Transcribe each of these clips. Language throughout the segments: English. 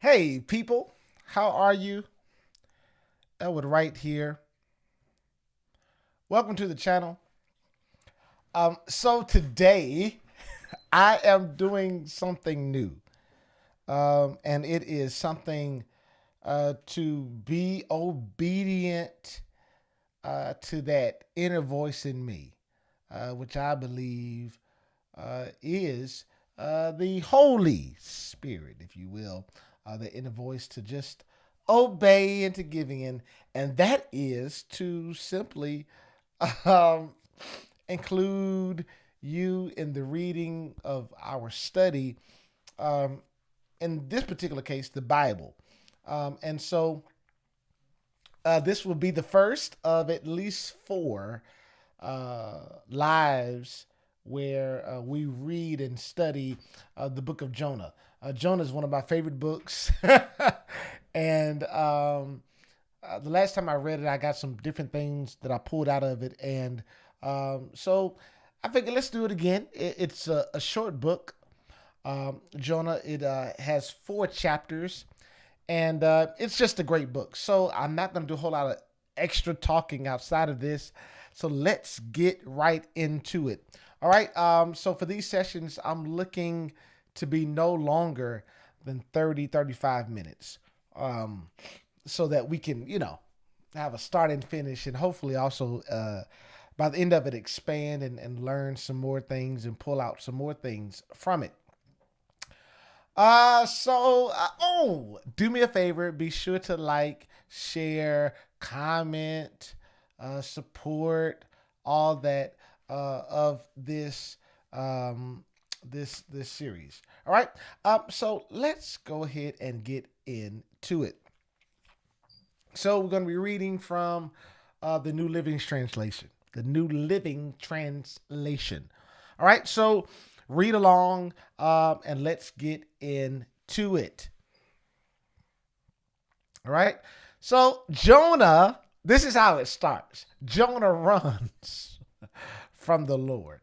Hey, people, how are you? Edward Wright here. Welcome to the channel. So today I am doing something new, and it is something to be obedient to that inner voice in me, which I believe is the Holy Spirit, if you will, the inner voice to just obey and to giving in, and that is to simply um, include you in the reading of our study. Um, in this particular case, the Bible, and so this will be the first of at least four lives where we read and study the book of Jonah. Jonah is one of my favorite books. and the last time I read it, I got some different things that I pulled out of it. And so I figured let's do it again. It's a short book. Jonah, it has 4 chapters. And it's just a great book. So I'm not going to do a whole lot of extra talking outside of this. So let's get right into it. All right. So for these sessions, I'm looking to be no longer than 35 minutes. So that we can, have a start and finish, and hopefully also by the end of it, expand and learn some more things and pull out some more things from it. Do me a favor, be sure to like, share, comment, support, all that of this this series. All right. So let's go ahead and get into it. So we're going to be reading from the New Living Translation. The New Living Translation. All right. So read along and let's get into it. All right. So Jonah, this is how it starts. Jonah runs from the Lord.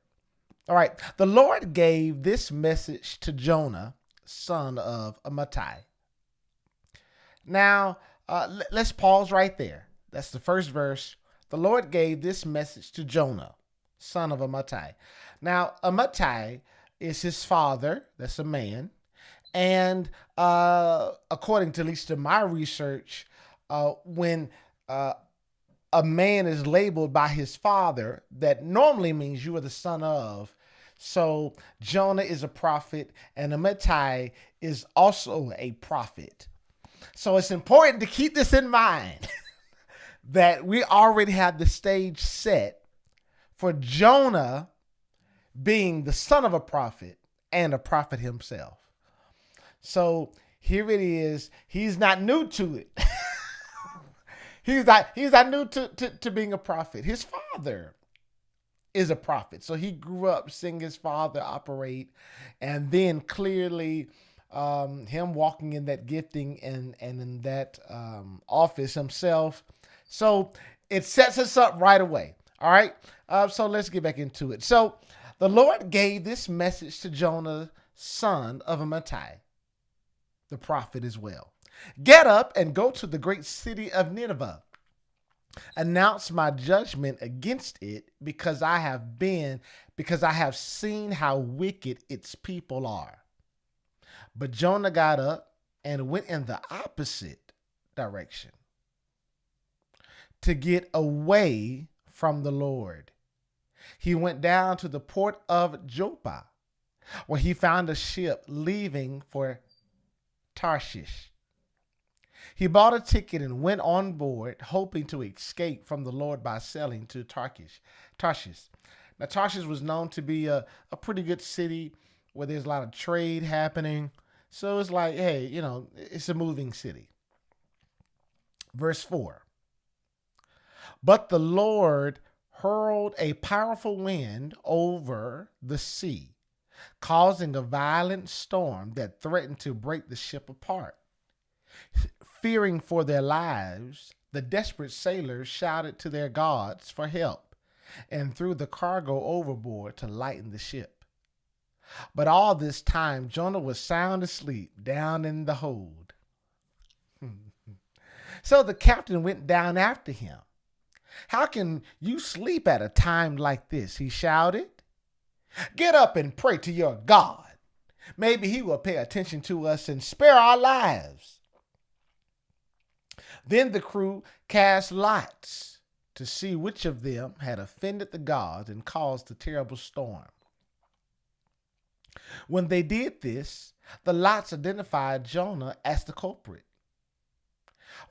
All right. The Lord gave this message to Jonah, son of Amittai. Now, let's pause right there. That's the first verse. The Lord gave this message to Jonah, son of Amittai. Now, Amittai is his father. That's a man. And according to at least to my research, when a man is labeled by his father, that normally means you are the son of. So Jonah is a prophet, and Amittai is also a prophet. So it's important to keep this in mind that we already have the stage set for Jonah being the son of a prophet and a prophet himself. So here it is. He's not new to it. he's not new to being a prophet. His father is a prophet. So he grew up seeing his father operate, and then clearly him walking in that gifting and in that office himself. So it sets us up right away. All right. So let's get back into it. So the Lord gave this message to Jonah, son of Amittai, the prophet as well. Get up and go to the great city of Nineveh. Announce my judgment against it because I have seen how wicked its people are. But Jonah got up and went in the opposite direction to get away from the Lord. He went down to the port of Joppa, where he found a ship leaving for Tarshish. He bought a ticket and went on board, hoping to escape from the Lord by sailing to Tarshish. Now, Tarshish was known to be a pretty good city where there's a lot of trade happening. So it's like, hey, it's a moving city. Verse 4. But the Lord hurled a powerful wind over the sea, causing a violent storm that threatened to break the ship apart. Fearing for their lives, the desperate sailors shouted to their gods for help and threw the cargo overboard to lighten the ship. But all this time, Jonah was sound asleep down in the hold. So the captain went down after him. How can you sleep at a time like this? He shouted. Get up and pray to your God. Maybe he will pay attention to us and spare our lives. Then the crew cast lots to see which of them had offended the gods and caused the terrible storm. When they did this, the lots identified Jonah as the culprit.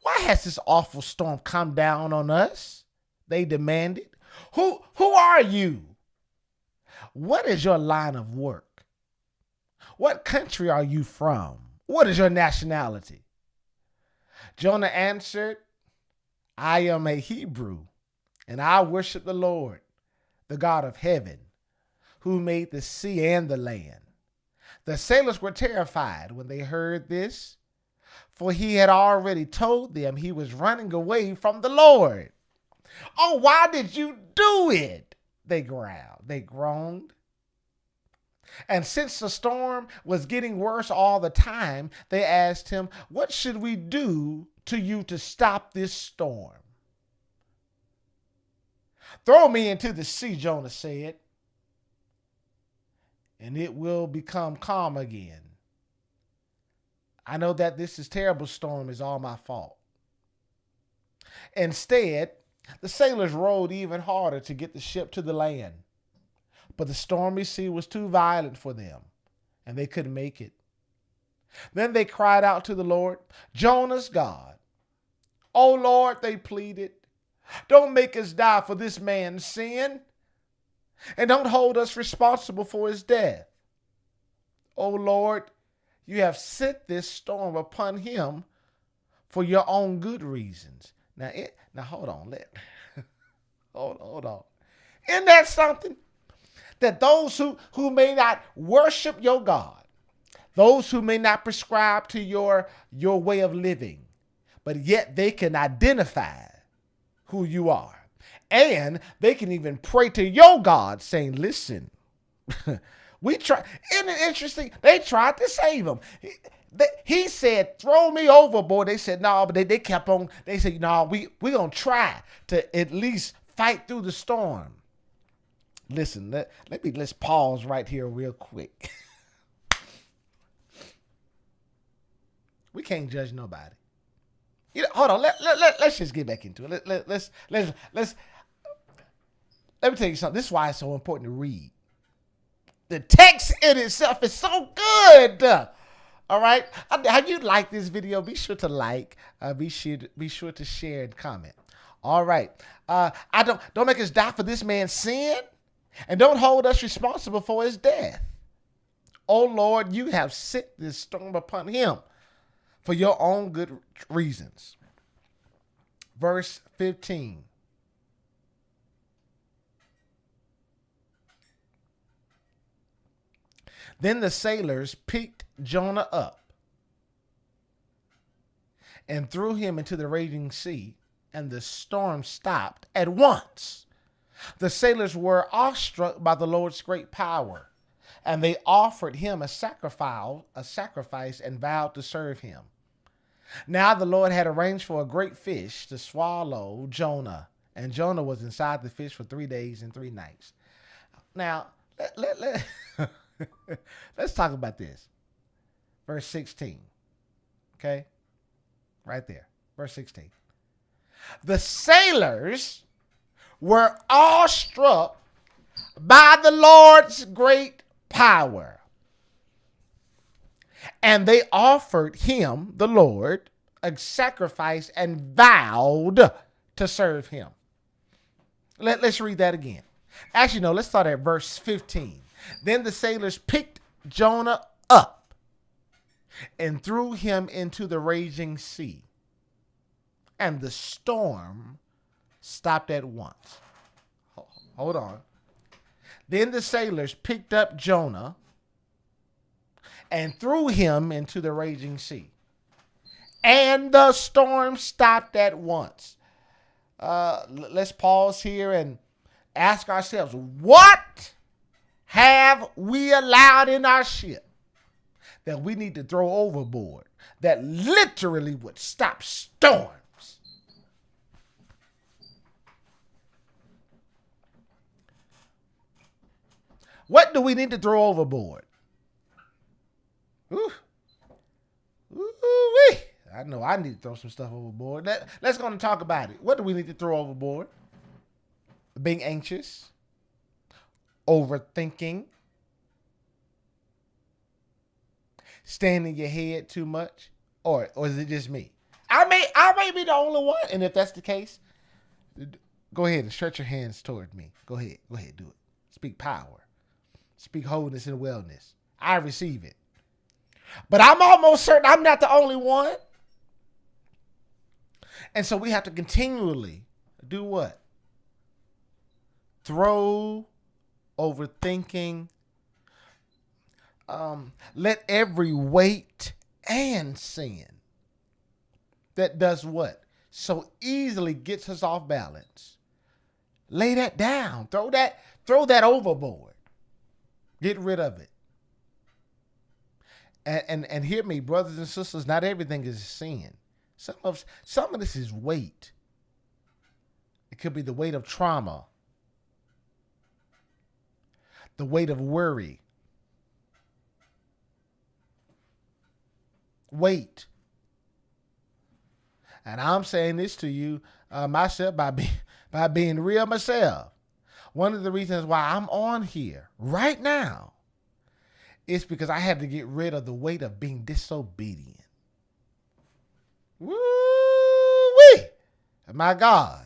Why has this awful storm come down on us? They demanded. Who are you? What is your line of work? What country are you from? What is your nationality? Jonah answered, I am a Hebrew, and I worship the Lord, the God of heaven, who made the sea and the land. The sailors were terrified when they heard this, for he had already told them he was running away from the Lord. Oh, why did you do it? They growled. They groaned. And since the storm was getting worse all the time, they asked him, what should we do to you to stop this storm? Throw me into the sea, Jonah said, and it will become calm again. I know that this terrible storm is all my fault. Instead, the sailors rowed even harder to get the ship to the land. But the stormy sea was too violent for them, and they couldn't make it. Then they cried out to the Lord, Jonah's God. Oh Lord, they pleaded, don't make us die for this man's sin, and don't hold us responsible for his death. Oh Lord, you have sent this storm upon him for your own good reasons. Now hold on. Hold on. Isn't that something? That those who may not worship your God, those who may not prescribe to your way of living, but yet they can identify who you are. And they can even pray to your God saying, listen, we try. Isn't it interesting? They tried to save him. He said, throw me overboard. They said, no, but they kept on. They said, no, we're going to try to at least fight through the storm. Listen, let's pause right here real quick. We can't judge nobody. Hold on. Let's just get back into it. Let me tell you something. This is why it's so important to read. The text in itself is so good. All right. How you like this video? Be sure to like. Be sure to share and comment. All right. Don't make us die for this man's sin, and don't hold us responsible for his death. Oh Lord, you have sent this storm upon him for your own good reasons. Verse 15. Then the sailors picked Jonah up and threw him into the raging sea, and the storm stopped at once. The sailors were awestruck by the Lord's great power, and they offered him a sacrifice and vowed to serve him. Now the Lord had arranged for a great fish to swallow Jonah, and Jonah was inside the fish for 3 days and 3 nights. Now, let's talk about this. Verse 16. Okay? Right there. Verse 16. The sailors were awestruck by the Lord's great power, and they offered him, the Lord, a sacrifice and vowed to serve him. Let's read that again. Actually, no, let's start at verse 15. Then the sailors picked Jonah up and threw him into the raging sea, and the storm stopped at once. Hold on. Then the sailors picked up Jonah and threw him into the raging sea, and the storm stopped at once. Let's pause here and ask ourselves, what have we allowed in our ship that we need to throw overboard that literally would stop storms? What do we need to throw overboard? Ooh. Ooh-wee. I know I need to throw some stuff overboard. Let's go and talk about it. What do we need to throw overboard? Being anxious, overthinking, staying in your head too much, or is it just me? I may be the only one, and if that's the case, go ahead and stretch your hands toward me. Go ahead, do it. Speak power, speak wholeness and wellness. I receive it, but I'm almost certain I'm not the only one, and so we have to continually do what? Throw overthinking. Let every weight and sin that does what? So easily gets us off balance. Lay that down. Throw that overboard. Get rid of it. And hear me, brothers and sisters, not everything is sin. Some of this is weight. It could be the weight of trauma, the weight of worry. Weight. And I'm saying this to you myself by being real myself. One of the reasons why I'm on here right now is because I had to get rid of the weight of being disobedient. Woo-wee! My God,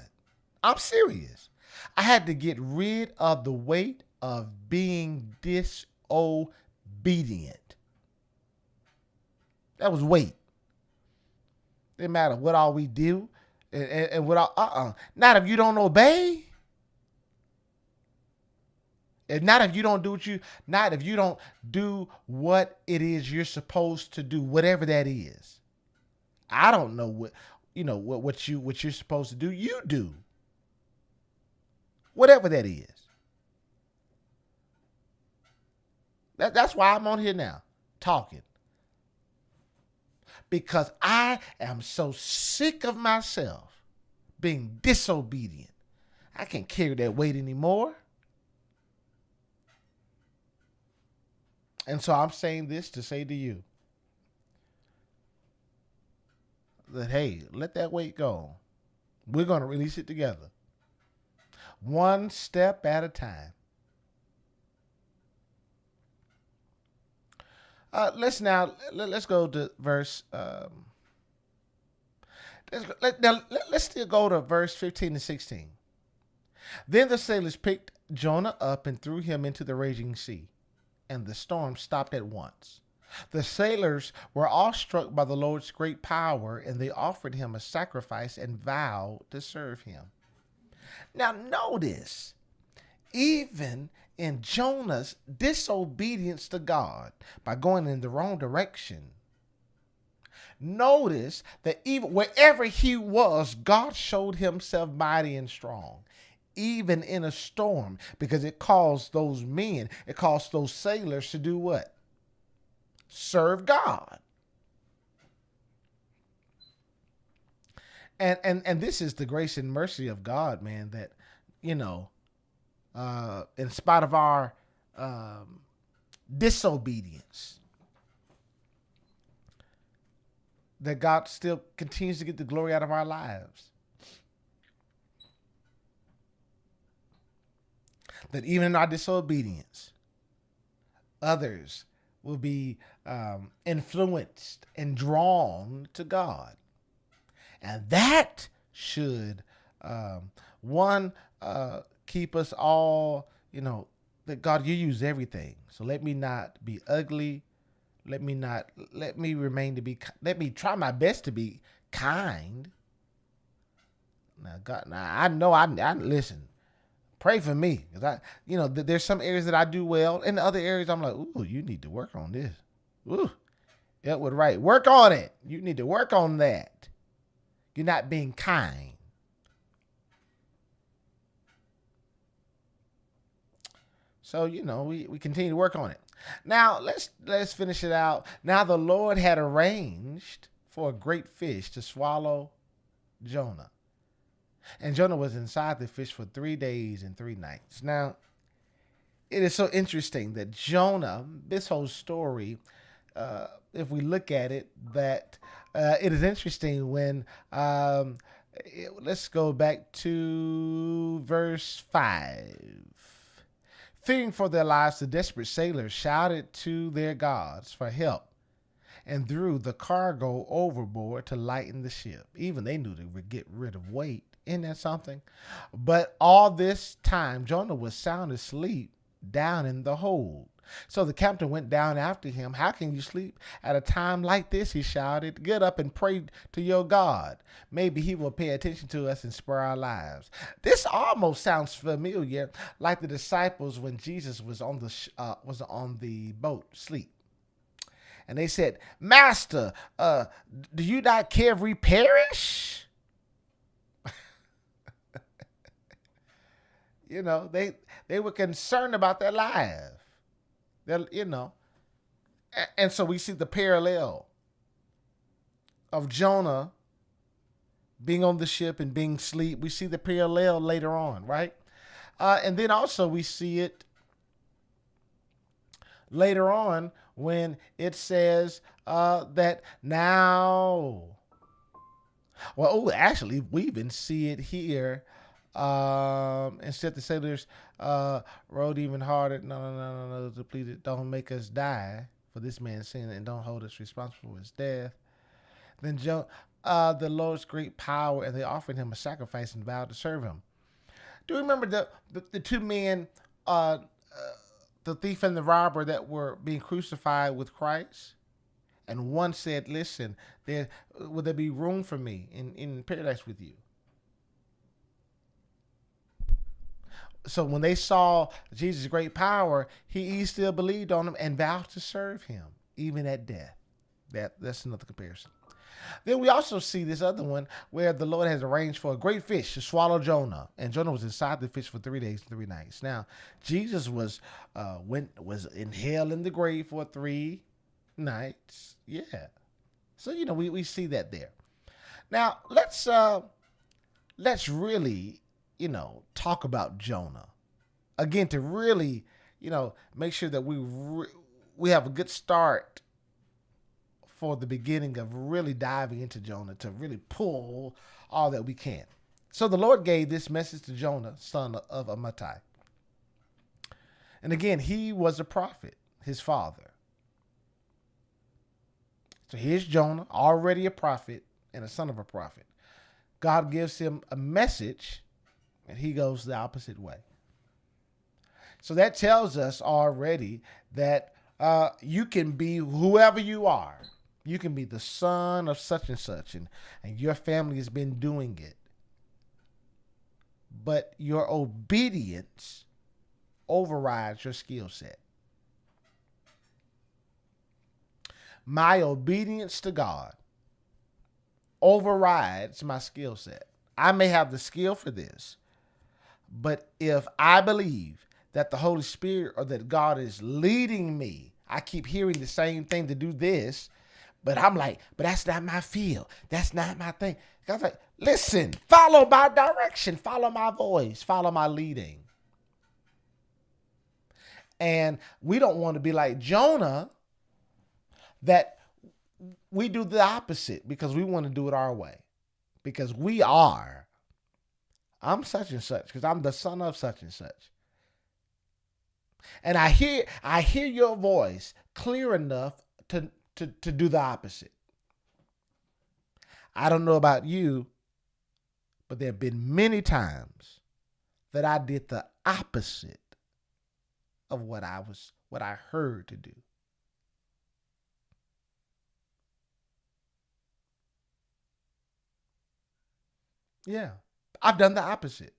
I'm serious. I had to get rid of the weight of being disobedient. That was weight. Didn't matter what all we do and what all, not if you don't obey. And not if you don't do what it is you're supposed to do, whatever that is. I don't know what you're supposed to do. You do. Whatever that is. That's why I'm on here now, talking. Because I am so sick of myself being disobedient. I can't carry that weight anymore. And so I'm saying this to say to you that, hey, let that weight go. We're going to release it together. One step at a time. Let's go to verse. Let's still go to verse 15 and 16. Then the sailors picked Jonah up and threw him into the raging sea, and the storm stopped at once. The sailors were awestruck by the Lord's great power, and they offered him a sacrifice and vowed to serve him. Now notice, even in Jonah's disobedience to God by going in the wrong direction, notice that even wherever he was, God showed himself mighty and strong, even in a storm, because it caused those sailors to do what? Serve God. And this is the grace and mercy of God, man, that, in spite of our disobedience, that God still continues to get the glory out of our lives. That even in our disobedience, others will be influenced and drawn to God. And that should, keep us all, that God, you use everything. So let me not be ugly. Let me try my best to be kind. Now, God, I know I listen, pray for me. Cause there's some areas that I do well. In the other areas, I'm like, ooh, you need to work on this. Ooh, Edwardcwright, work on it. You need to work on that. You're not being kind. So, we continue to work on it. Now, let's finish it out. Now, the Lord had arranged for a great fish to swallow Jonah. And Jonah was inside the fish for 3 days and 3 nights. Now, it is so interesting that Jonah, this whole story, if we look at it, that it is interesting when, let's go back to verse 5. Fearing for their lives, the desperate sailors shouted to their gods for help and threw the cargo overboard to lighten the ship. Even they knew they would get rid of weight. Isn't that something? But all this time, Jonah was sound asleep down in the hold. So the captain went down after him. How can you sleep at a time like this? He shouted. Get up and pray to your God. Maybe he will pay attention to us and spare our lives. This almost sounds familiar, like the disciples when Jesus was on the boat, asleep. And they said, Master, do you not care if we perish? They were concerned about their lives. And so we see the parallel of Jonah being on the ship and being asleep. We see the parallel later on, right? And then also we see it later on when it says that now, actually, we even see it here. Instead the sailors rowed even harder. No, depleted. Don't make us die for this man's sin, and don't hold us responsible for his death. Then the Lord's great power, and they offered him a sacrifice and vowed to serve him. Do you remember the two men, the thief and the robber, that were being crucified with Christ? And one said, listen, will there be room for me in paradise with you? So when they saw Jesus' great power, he still believed on him and vowed to serve him, even at death. That's another comparison. Then we also see this other one where the Lord has arranged for a great fish to swallow Jonah, and Jonah was inside the fish for 3 days and 3 nights. Now, Jesus was in hell in the grave for 3 nights. Yeah. So we see that there. Now let's really talk about Jonah again, to really make sure that we have a good start for the beginning of really diving into Jonah, to really pull all that we can. So the Lord gave this message to Jonah, son of Amittai. And again, he was a prophet, his father. So here's Jonah, already a prophet and a son of a prophet. God gives him a message, and he goes the opposite way. So that tells us already that you can be whoever you are. You can be the son of such and such, and your family has been doing it. But your obedience overrides your skill set. My obedience to God overrides my skill set. I may have the skill for this, but if I believe that the Holy Spirit or that God is leading me, I keep hearing the same thing to do this, but I'm like, but that's not my field. That's not my thing. God's like, listen, follow my direction, follow my voice, follow my leading. And we don't want to be like Jonah, that we do the opposite because we want to do it our way. Because I'm such and such, because I'm the son of such and such. And I hear your voice clear enough to do the opposite. I don't know about you, but there have been many times that I did the opposite of what I heard to do. Yeah, I've done the opposite.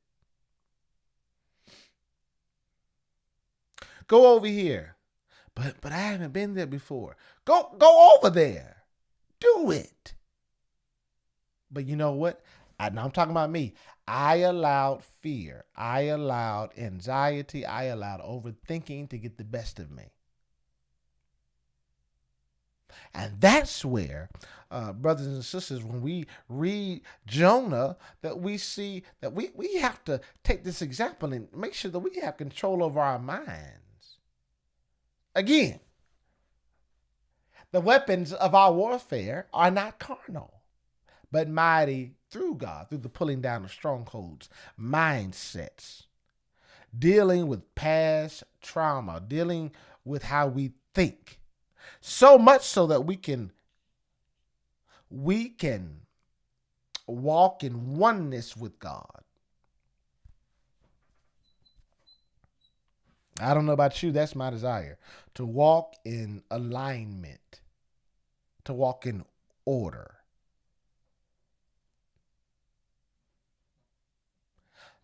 Go over here. But I haven't been there before. Go over there. Do it. But you know what? Now I'm talking about me. I allowed fear. I allowed anxiety. I allowed overthinking to get the best of me. And that's where, brothers and sisters, when we read Jonah, that we see that we have to take this example and make sure that we have control over our mind. Again, the weapons of our warfare are not carnal, but mighty through God, through the pulling down of strongholds, mindsets, dealing with past trauma, dealing with how we think. So much so that we can walk in oneness with God. I don't know about you, that's my desire. To walk in alignment, to walk in order.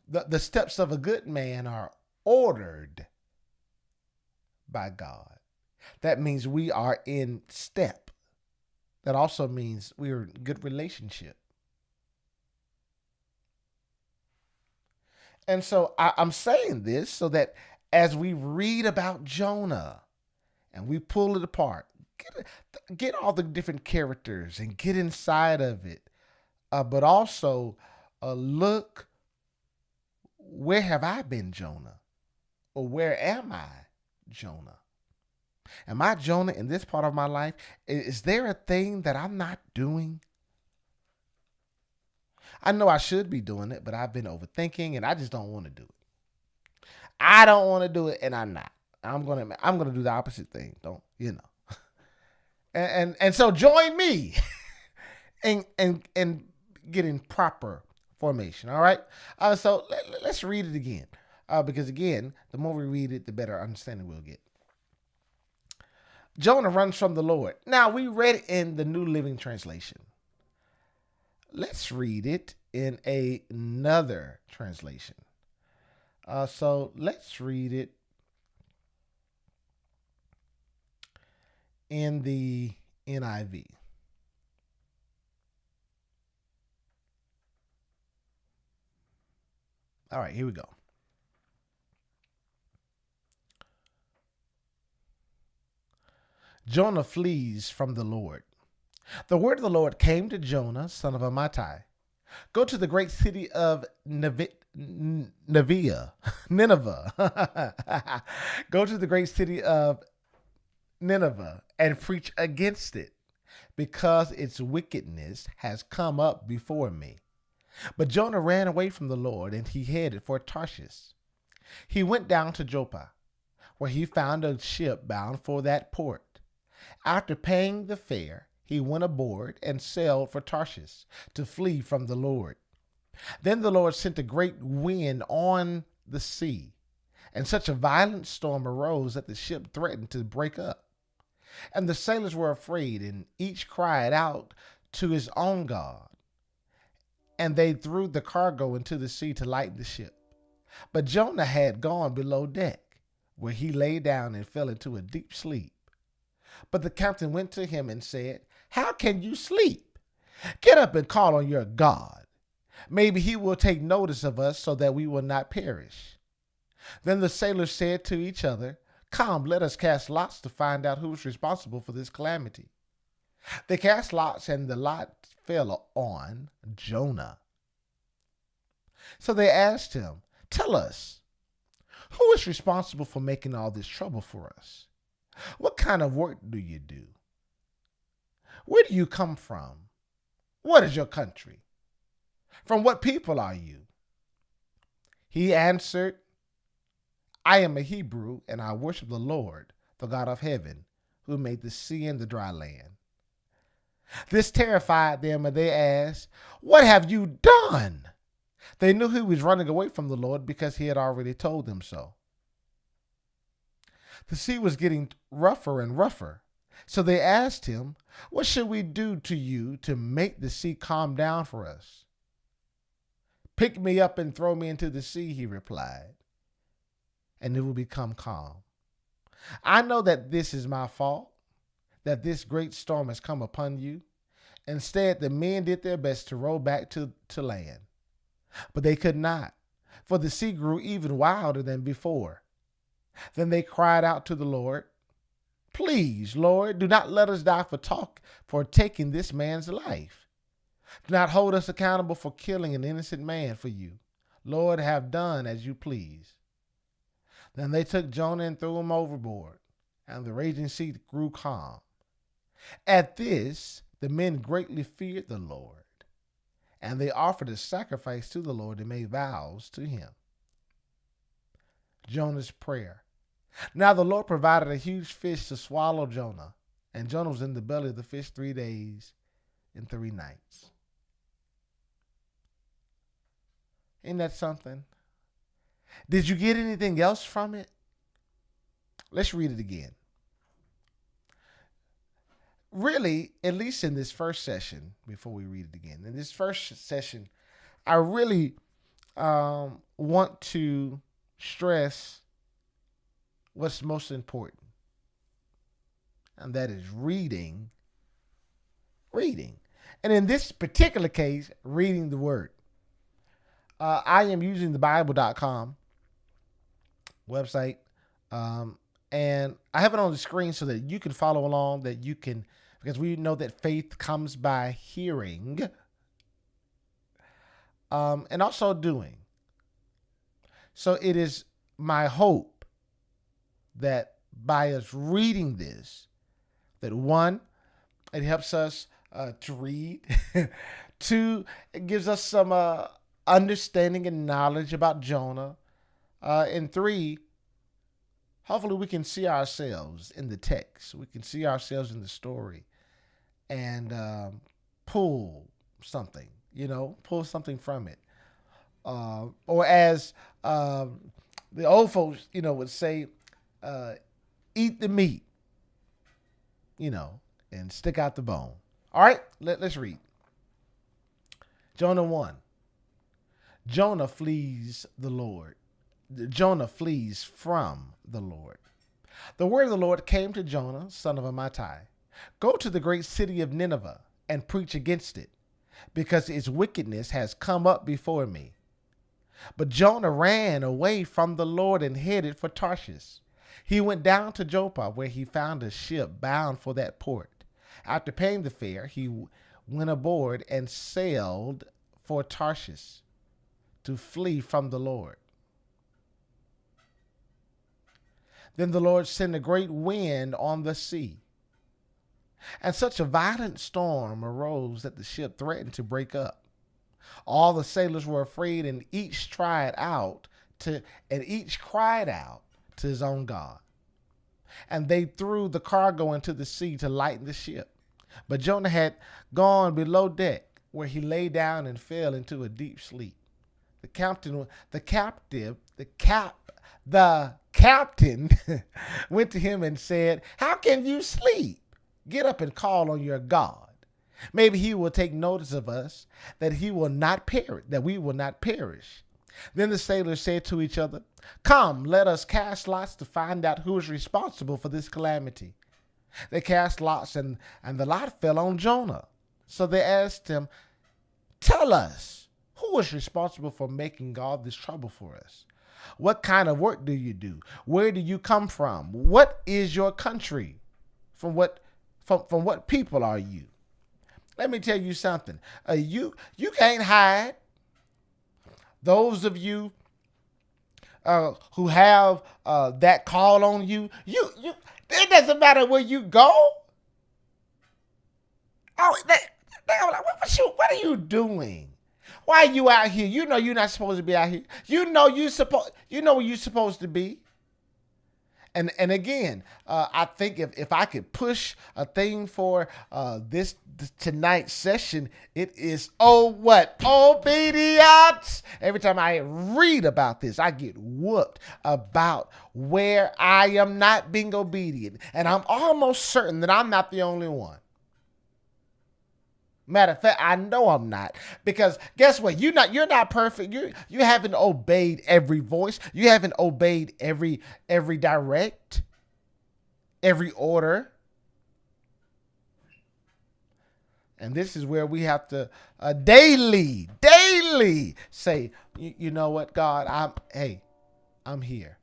The steps of a good man are ordered by God. That means we are in step. That also means we are in good relationship. And so I'm saying this so that as we read about Jonah and we pull it apart, get all the different characters and get inside of it, but also look, where have I been Jonah? Or where am I Jonah? Am I Jonah in this part of my life? Is there a thing that I'm not doing? I know I should be doing it, but I've been overthinking and I just don't want to do it. I don't want to do it, and I'm not. I'm gonna do the opposite thing. Don't you know? And so join me and get in proper formation. All right. So let's read it again, because again, the more we read it, the better understanding we'll get. Jonah runs from the Lord. Now, we read it in the New Living Translation. Let's read it in another translation. So let's read it in the NIV. All right, here we go. Jonah flees from the Lord. The word of the Lord came to Jonah, son of Amittai. Go to the great city of Nineveh. Go to the great city of Nineveh and preach against it, because its wickedness has come up before me. But Jonah ran away from the Lord, and he headed for Tarshish. He went down to Joppa, where he found a ship bound for that port. After paying the fare, he went aboard and sailed for Tarshish to flee from the Lord. Then the Lord sent a great wind on the sea, and such a violent storm arose that the ship threatened to break up. And the sailors were afraid, and each cried out to his own God. And they threw the cargo into the sea to lighten the ship. But Jonah had gone below deck, where he lay down and fell into a deep sleep. But the captain went to him and said, "How can you sleep? Get up and call on your God. Maybe he will take notice of us so that we will not perish." Then the sailors said to each other, "Come, let us cast lots to find out who is responsible for this calamity." They cast lots, and the lot fell on Jonah. So they asked him, "Tell us, who is responsible for making all this trouble for us? What kind of work do you do? Where do you come from? What is your country? From what people are you?" He answered, "I am a Hebrew, and I worship the Lord, the God of heaven, who made the sea and the dry land." This terrified them, and they asked, "What have you done?" They knew he was running away from the Lord because he had already told them so. The sea was getting rougher and rougher, so they asked him, "What should we do to you to make the sea calm down for us?" "Pick me up and throw me into the sea," he replied, "and it will become calm. I know that this is my fault, that this great storm has come upon you." Instead, the men did their best to row back to land, but they could not, for the sea grew even wilder than before. Then they cried out to the Lord, "Please, Lord, do not let us die for taking this man's life. Do not hold us accountable for killing an innocent man for you. Lord, have done as you please." Then they took Jonah and threw him overboard. and the raging sea grew calm. At this, the men greatly feared the Lord, and they offered a sacrifice to the Lord and made vows to him. Jonah's prayer. Now the Lord provided a huge fish to swallow Jonah, and Jonah was in the belly of the fish 3 days and 3 nights. Ain't that something? Did you get anything else from it? Let's read it again. Really, at least in this first session, before we read it again, in this first session, I really want to stress what's most important, and that is reading. And in this particular case, reading the word. I am using the Bible.com website, and I have it on the screen so that you can follow along, because we know that faith comes by hearing, and also doing. So it is my hope that by us reading this, that one, it helps us to read. 2, it gives us some understanding and knowledge about Jonah. And 3, hopefully we can see ourselves in the text. We can see ourselves in the story and pull something from it. Or as the old folks, would say, eat the meat, and stick out the bone. All right, let's read. Jonah 1. Jonah flees the Lord. Jonah flees from the Lord. The word of the Lord came to Jonah, son of Amittai. Go to the great city of Nineveh and preach against it, because its wickedness has come up before me. But Jonah ran away from the Lord and headed for Tarshish. He went down to Joppa, where he found a ship bound for that port. After paying the fare, he went aboard and sailed for Tarshish to flee from the Lord. Then the Lord sent a great wind on the sea, and such a violent storm arose that the ship threatened to break up. All the sailors were afraid, and each cried out to his own God. And they threw the cargo into the sea to lighten the ship. But Jonah had gone below deck, where he lay down and fell into a deep sleep. The captain went to him and said, "How can you sleep? Get up and call on your God. Maybe he will take notice of us, that we will not perish." Then the sailors said to each other, "Come, let us cast lots to find out who is responsible for this calamity." They cast lots, and the lot fell on Jonah. So they asked him, "Tell us, who is responsible for making all this trouble for us? What kind of work do you do? Where do you come from? What is your country? From what people are you?" Let me tell you something. You can't hide. Those of you who have that call on you, it doesn't matter where you go. What are you doing? Why are you out here? You know you're not supposed to be out here. You know where you're supposed to be. And again, I think if I could push a thing for this tonight's session, it is obedience. Every time I read about this, I get whooped about where I am not being obedient, and I'm almost certain that I'm not the only one. Matter of fact, I know I'm not, because guess what? You're not perfect. You haven't obeyed every voice. You haven't obeyed every direct, every order. And this is where we have to daily say, you know what, God, I'm here.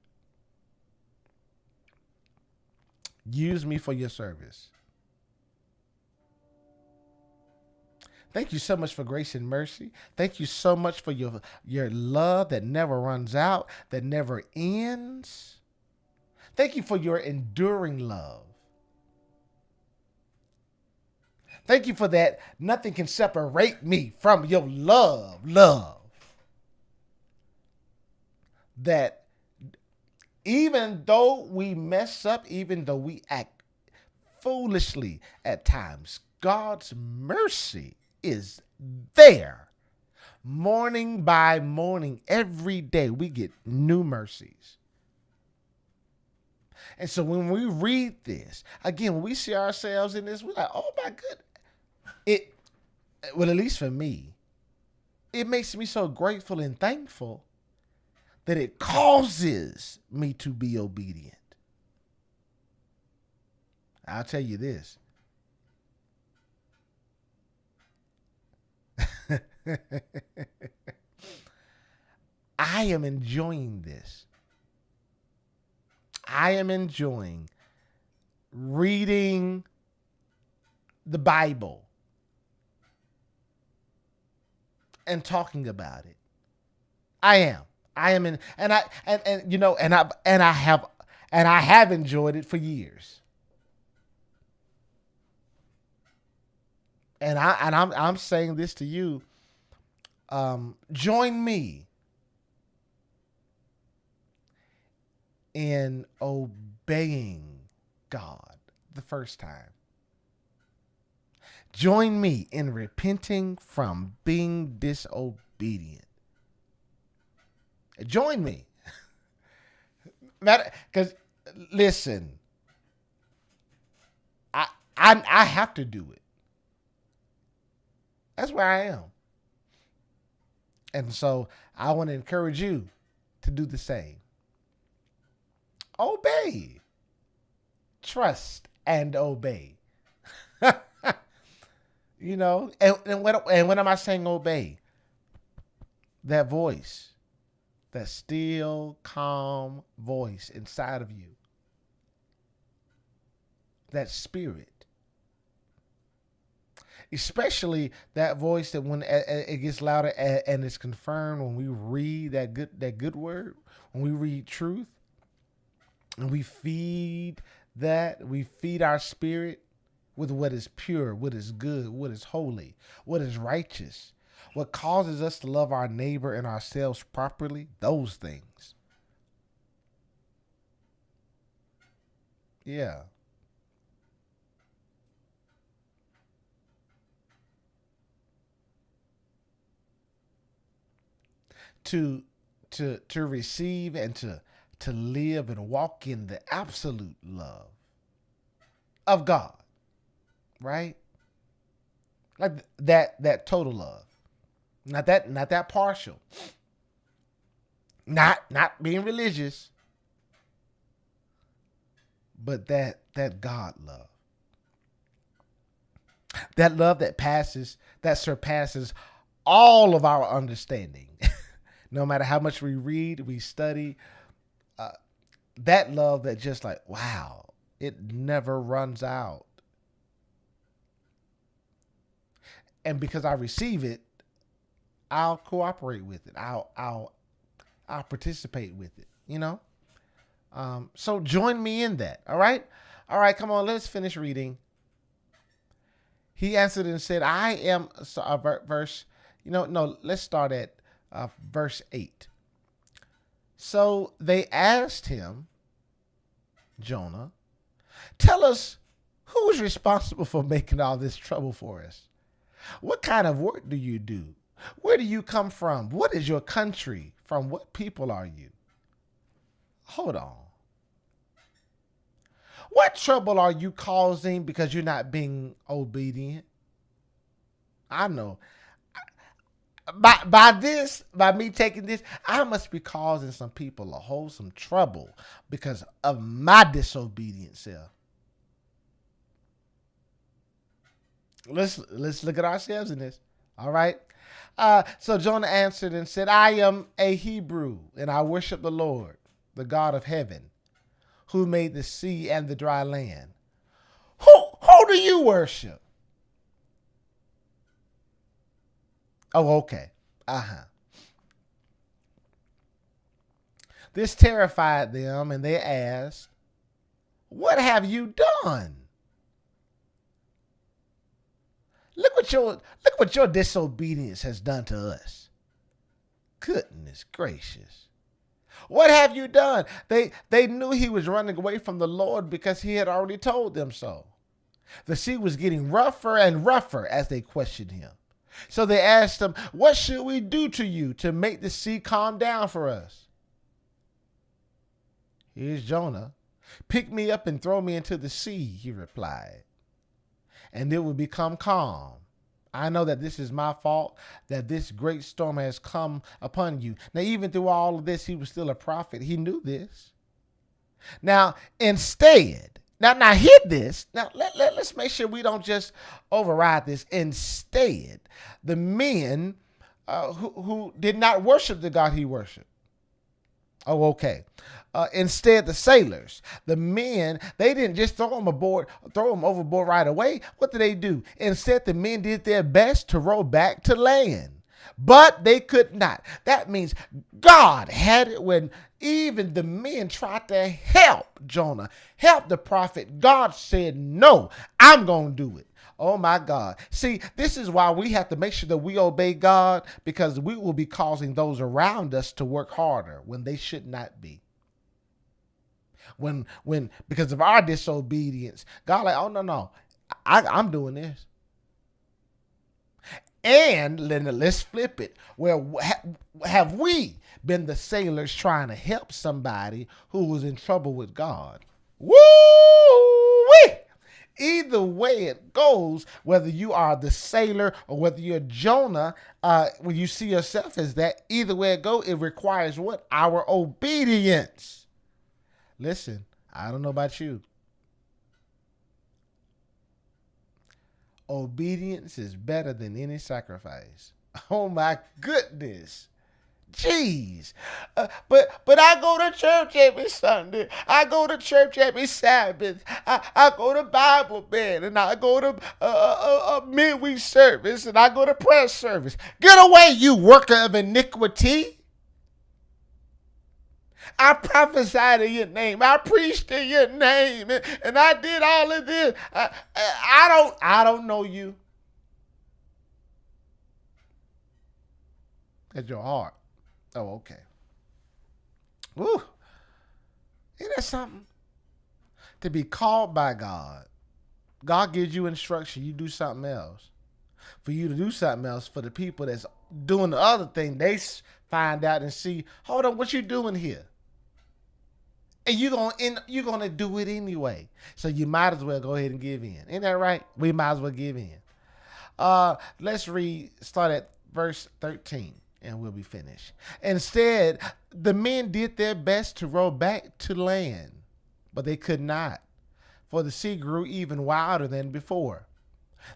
Use me for your service. Thank you so much for grace and mercy. Thank you so much for your love that never runs out, that never ends. Thank you for your enduring love. Thank you for that. Nothing can separate me from your love. Love. That even though we mess up, even though we act foolishly at times, God's mercy is there. Morning by morning, every day, we get new mercies. And so when we read this, again, when we see ourselves in this, we're like, oh my goodness. Well, at least for me, it makes me so grateful and thankful that it causes me to be obedient. I'll tell you this. I am enjoying this. I am enjoying reading the Bible and talking about it. I am. I am in, and I and you know, and I have enjoyed it for years. I'm saying this to you. Join me in obeying God the first time. Join me in repenting from being disobedient. Join me. Because listen, I have to do it. That's where I am. And so I want to encourage you to do the same. Obey. Trust and obey. You know, and when am I saying obey? That voice, that still, calm voice inside of you, that spirit, especially that voice that when it gets louder and it's confirmed when we read that good word, when we read truth, and we feed our spirit with what is pure, what is good, what is holy, what is righteous, what causes us to love our neighbor and ourselves properly, those things. Yeah. To receive and to live and walk in the absolute love of God. Right? Like that total love. Not that partial. Not being religious. But that God love. That love that surpasses all of our understanding. No matter how much we read, we study, that love that just like, wow, it never runs out. And because I receive it, I'll cooperate with it. I'll participate with it. You know. So join me in that. All right. All right. Come on. Let's finish reading. He answered and said, "I am." So, verse. No. Let's start at verse 8. So they asked him, Jonah, tell us who is responsible for making all this trouble for us. What kind of work do you do? Where do you come from? What is your country? From what people are you? Hold on. What trouble are you causing because you're not being obedient? I know. By me taking this, I must be causing some people a wholesome trouble because of my disobedient self. Let's look at ourselves in this. All right. So Jonah answered and said, I am a Hebrew, and I worship the Lord, the God of heaven, who made the sea and the dry land. Who do you worship? Oh, okay. This terrified them, and they asked, What have you done? Look what your disobedience has done to us. Goodness gracious. What have you done? They knew he was running away from the Lord because he had already told them so. The sea was getting rougher and rougher as they questioned him. So they asked him, what should we do to you to make the sea calm down for us? Here's Jonah. Pick me up and throw me into the sea, he replied, and it will become calm. I know that this is my fault, that this great storm has come upon you. Now, even through all of this, he was still a prophet. He knew this. Now, instead, now hear this. Now, let's make sure we don't just override this. Instead, the men who did not worship the God he worshiped. Oh, okay. Instead, the sailors, the men, they didn't just throw them overboard right away. What did they do? Instead, the men did their best to row back to land, but they could not. That means God had it when even the men tried to help Jonah, help the prophet. God said, no, I'm going to do it. Oh my God. See, this is why we have to make sure that we obey God, because we will be causing those around us to work harder when they should not be. When because of our disobedience, God like, oh no, I'm doing this. And let's flip it. Well, have we been the sailors trying to help somebody who was in trouble with God? Woo-wee! Either way it goes, whether you are the sailor or whether you're Jonah, when you see yourself as that, either way it goes, it requires what? Our obedience. Listen, I don't know about you. Obedience is better than any sacrifice. Oh my goodness. Jeez. But I go to church every Sunday. I go to church every Sabbath. I go to Bible bed, and I go to a midweek service, and I go to prayer service. Get away, you worker of iniquity. I prophesied in your name. I preached in your name, and I did all of this. I don't know you. That's your heart. Oh, okay. Woo. Isn't that something? To be called by God. God gives you instruction. You do something else. For you to do something else, for the people that's doing the other thing, they find out and see, hold on, what you doing here? And you're gonna do it anyway. So you might as well go ahead and give in. Ain't that right? We might as well give in. Let's start at verse 13, and we'll be finished. Instead, the men did their best to row back to land, but they could not, for the sea grew even wilder than before.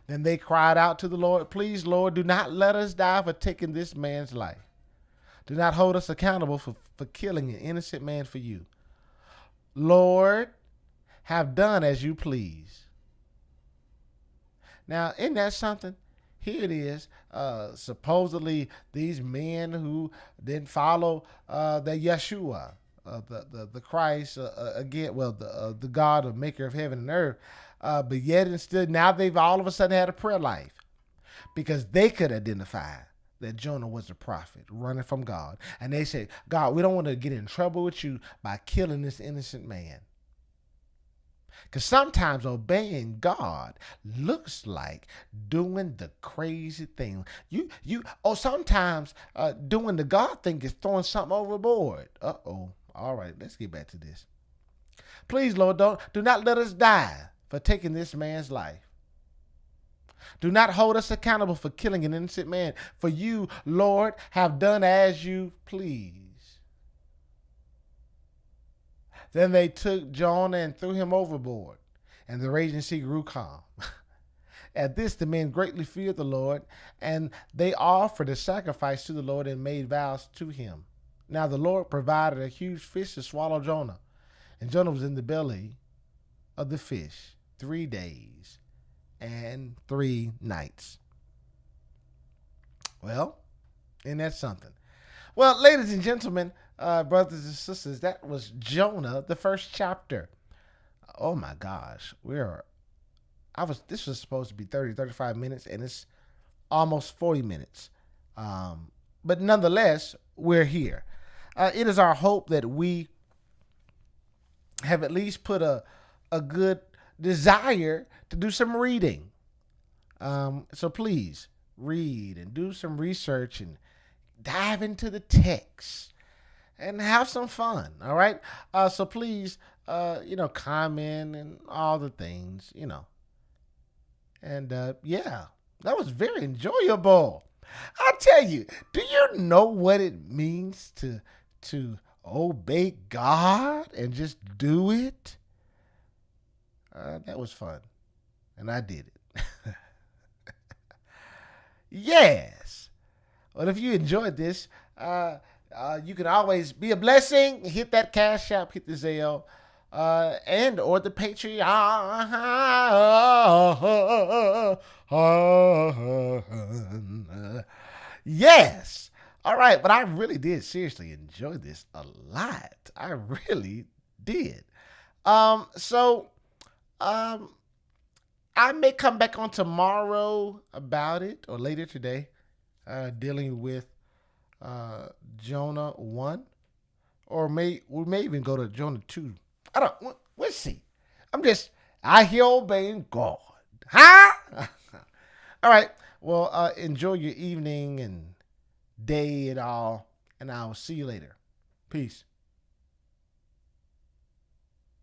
Then they cried out to the Lord, please, Lord, do not let us die for taking this man's life. Do not hold us accountable for killing an innocent man for you. Lord, have done as you please. Now, isn't that something? Here it is. Supposedly, these men who didn't follow the Yeshua, the Christ, again, well, the God, the maker of heaven and earth, but yet and still, now they've all of a sudden had a prayer life because they could identify that Jonah was a prophet running from God. And they said, God, we don't want to get in trouble with you by killing this innocent man. Because sometimes obeying God looks like doing the crazy thing. Sometimes doing the God thing is throwing something overboard. Uh-oh. All right, let's get back to this. Please, Lord, do not let us die for taking this man's life. Do not hold us accountable for killing an innocent man. For you, Lord, have done as you please. Then they took Jonah and threw him overboard, and the raging sea grew calm. At this, the men greatly feared the Lord, and they offered a sacrifice to the Lord and made vows to him. Now the Lord provided a huge fish to swallow Jonah, and Jonah was in the belly of the fish 3 days and 3 nights. Well, isn't that something? Well, ladies and gentlemen, brothers and sisters, that was Jonah, the first chapter. Oh my gosh, this was supposed to be 30, 35 minutes, and it's almost 40 minutes. But nonetheless, we're here. It is our hope that we have at least put a good desire to do some reading. So please read and do some research and dive into the text and have some fun. All right. So please, comment and all the things, And yeah, that was very enjoyable. I tell you, do you know what it means to obey God and just do it? That was fun, and I did it. Yes. Well, if you enjoyed this, you can always be a blessing. Hit that Cash App, hit the Zelle, and or the Patreon. Yes. All right, but I really did seriously enjoy this a lot. I really did. So I may come back on tomorrow about it or later today, dealing with Jonah 1, or we may even go to Jonah 2. I don't. We'll see. I hear obeying God. Huh? All right. Well, enjoy your evening and day and all, and I'll see you later. Peace.